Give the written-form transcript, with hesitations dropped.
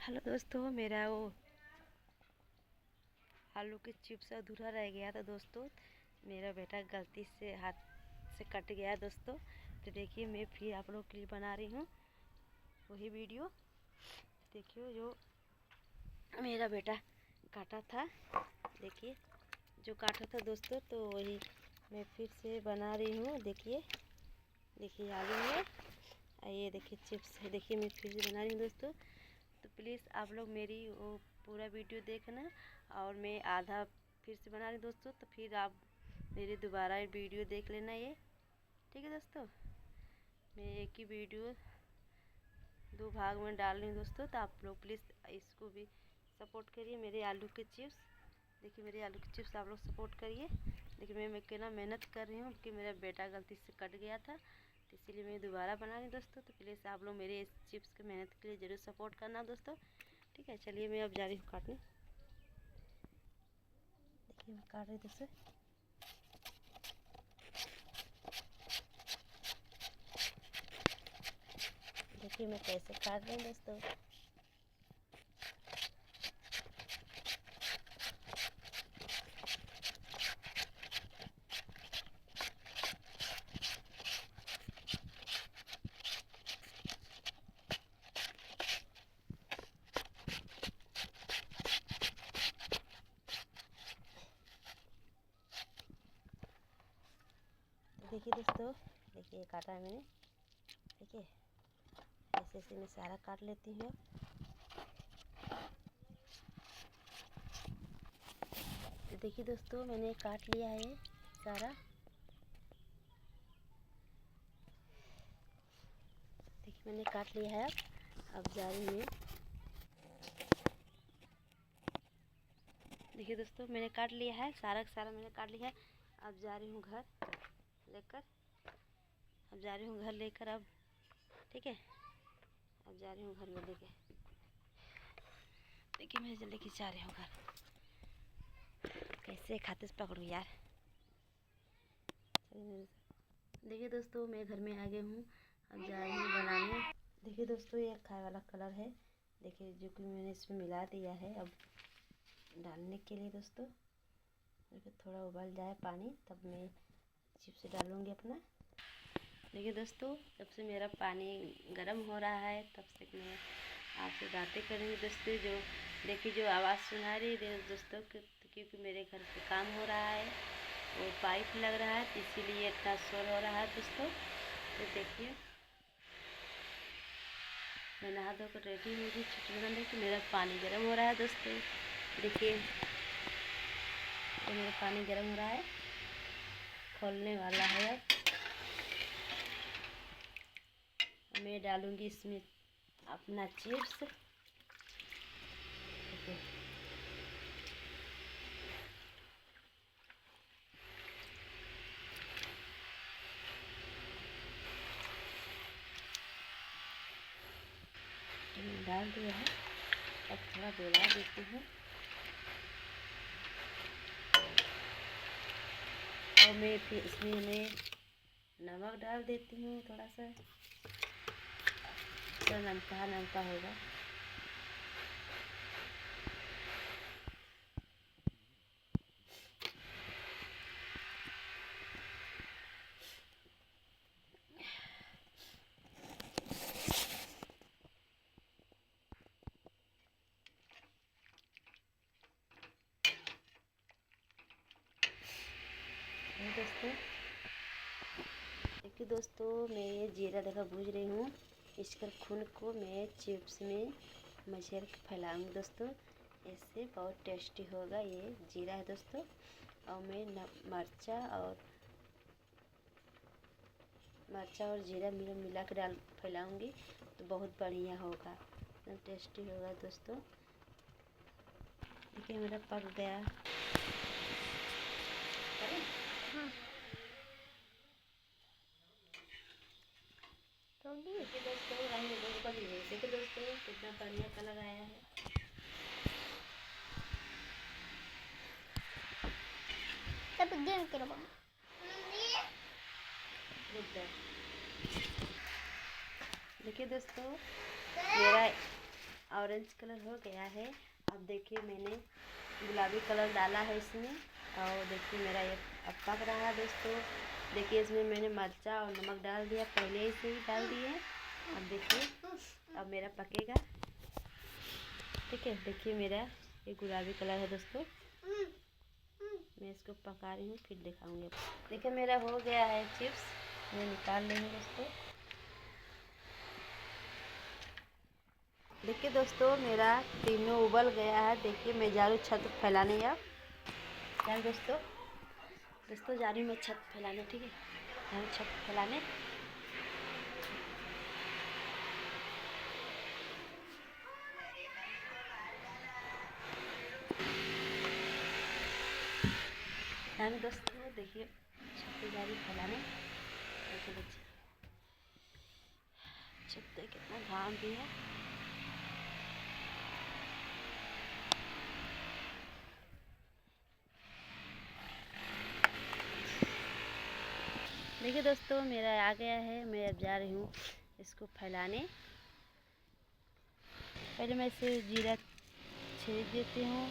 Hello दोस्तों, मेरा वो आलू के चिप्स अधूरा रह गया था दोस्तों। मेरा बेटा गलती से हाथ से कट गया दोस्तों। तो देखिए, मैं फिर आप लोग के लिए बना रही हूँ वही वीडियो। देखिए, जो मेरा बेटा काटा था, देखिए जो काटा था दोस्तों, तो वही मैं फिर से बना रही हूँ। देखिए देखिए आलू है और ये देखिए चिप्स है। देखिए मैं फिर से बना रही हूँ दोस्तों। तो प्लीज़ आप लोग मेरी वो पूरा वीडियो देखना, और मैं आधा फिर से बना रही हूँ दोस्तों। तो फिर आप मेरी दोबारा वीडियो देख लेना ये, ठीक है दोस्तों। मैं एक ही वीडियो दो भाग में डाल रही हूँ दोस्तों। तो आप लोग प्लीज़ इसको भी सपोर्ट करिए, मेरे आलू के चिप्स। देखिए मेरे आलू के चिप्स आप लोग सपोर्ट करिए। देखिए मैं कितना मेहनत कर रही हूँ कि मेरा बेटा गलती से कट गया था, तो इसीलिए मैं दोबारा बना रही हूँ दोस्तों। तो प्लीज़ आप लोग मेरे इस चिप्स की मेहनत के लिए ज़रूर सपोर्ट करना दोस्तों, ठीक है। चलिए मैं अब जा रही हूँ काटने। देखिए मैं काट रही हूँ दोस्तों। देखिए मैं कैसे काट रही हूँ दोस्तों। देखिए दोस्तों, देखिए काटा है मैंने। देखिए ऐसे ऐसे मैं सारा काट लेती हूँ। तो देखिए दोस्तों, मैंने काट लिया है सारा। देखिए मैंने काट लिया है। अब जा रही हूँ। देखिए दोस्तों, मैंने काट लिया है सारा का सारा, मैंने काट लिया है। अब जा रही हूँ घर लेकर। अब जा रही हूँ घर लेकर अब, ठीक है। अब जा रही हूँ घर में लेके। देखिए मैं जल्दी लेके जा रही हूँ घर। कैसे खाते से पकड़ू यार। देखिए दोस्तों, मैं घर में आ गई हूँ। अब जा रही हूँ बनाने। देखिए दोस्तों, ये खाए वाला कलर है। देखिए जो कि मैंने इसमें मिला दिया है अब डालने के लिए दोस्तों। देखिए थोड़ा उबल जाए पानी, तब मैं चिप्स डालूँगी अपना। देखिए दोस्तों, जब से मेरा पानी गर्म हो रहा है तब से मैं आपसे बातें करूँगी दोस्तों। जो देखिए जो आवाज़ सुना रही है दोस्तों, क्योंकि मेरे घर पे काम हो रहा है, वो पाइप लग रहा है, तो इसीलिए इतना शोर हो रहा है दोस्तों। तो देखिए मैं नहा धोकर रेडी हो गई चिप्स बनाने की। मेरा पानी गर्म हो रहा है दोस्तों। देखिए तो मेरा पानी गर्म हो रहा है, खोलने वाला है। अब मैं डालूँगी इसमें अपना चिप्स। देखिए डाल दिया है। अब थोड़ा डोला देती हूँ, और मैं फिर इसमें मैं नमक डाल देती हूँ थोड़ा सा, तो नमका नमका होगा। दोस्तों देखिए दोस्तों, मैं ये जीरा देखा भूज रही हूँ। इसका खून को मैं चिप्स में मचल के फैलाऊँगी दोस्तों। इससे बहुत टेस्टी होगा। ये जीरा है दोस्तों, और मैं मरचा और जीरा मिला के डाल फैलाऊँगी, तो बहुत बढ़िया होगा, एकदम टेस्टी होगा दोस्तों। देखिए मेरा पक गया। हाँ तो देखिए दोस्तों, देखिए दोस्तों कितना बढ़िया कलर आया है। तब गेम करो बाबा। देखिए दोस्तों, मेरा ऑरेंज कलर हो गया है। अब देखिए मैंने गुलाबी कलर डाला है इसमें, और देखिए मेरा ये अब पक रहा है दोस्तों। देखिए इसमें मैंने मिर्चा और नमक डाल दिया, पहले से ही डाल दिए हैं। अब देखिए अब मेरा पकेगा, ठीक है। देखिए मेरा ये गुलाबी कलर है दोस्तों, मैं इसको पका रही हूँ, फिर दिखाऊंगी। देखिए मेरा हो गया है चिप्स, मैं निकाल रही हूँ दोस्तों। देखिए दोस्तों मेरा तीनों उबल गया है। देखिए मैं जा रही हूँ छत फैलाने। अब चल दोस्तों जा रही हूँ मैं छत फैलाने, ठीक है। जा रही हूँ छत फैलाने। दोस्तों देखिए छत पे जा रही हूँ फैलाने। देखिए बच्चे छत पे कितना घाम भी है। देखिए दोस्तों मेरा आ गया है, मैं अब जा रही हूँ इसको फैलाने। पहले मैं इसे जीरा छीट देती हूँ,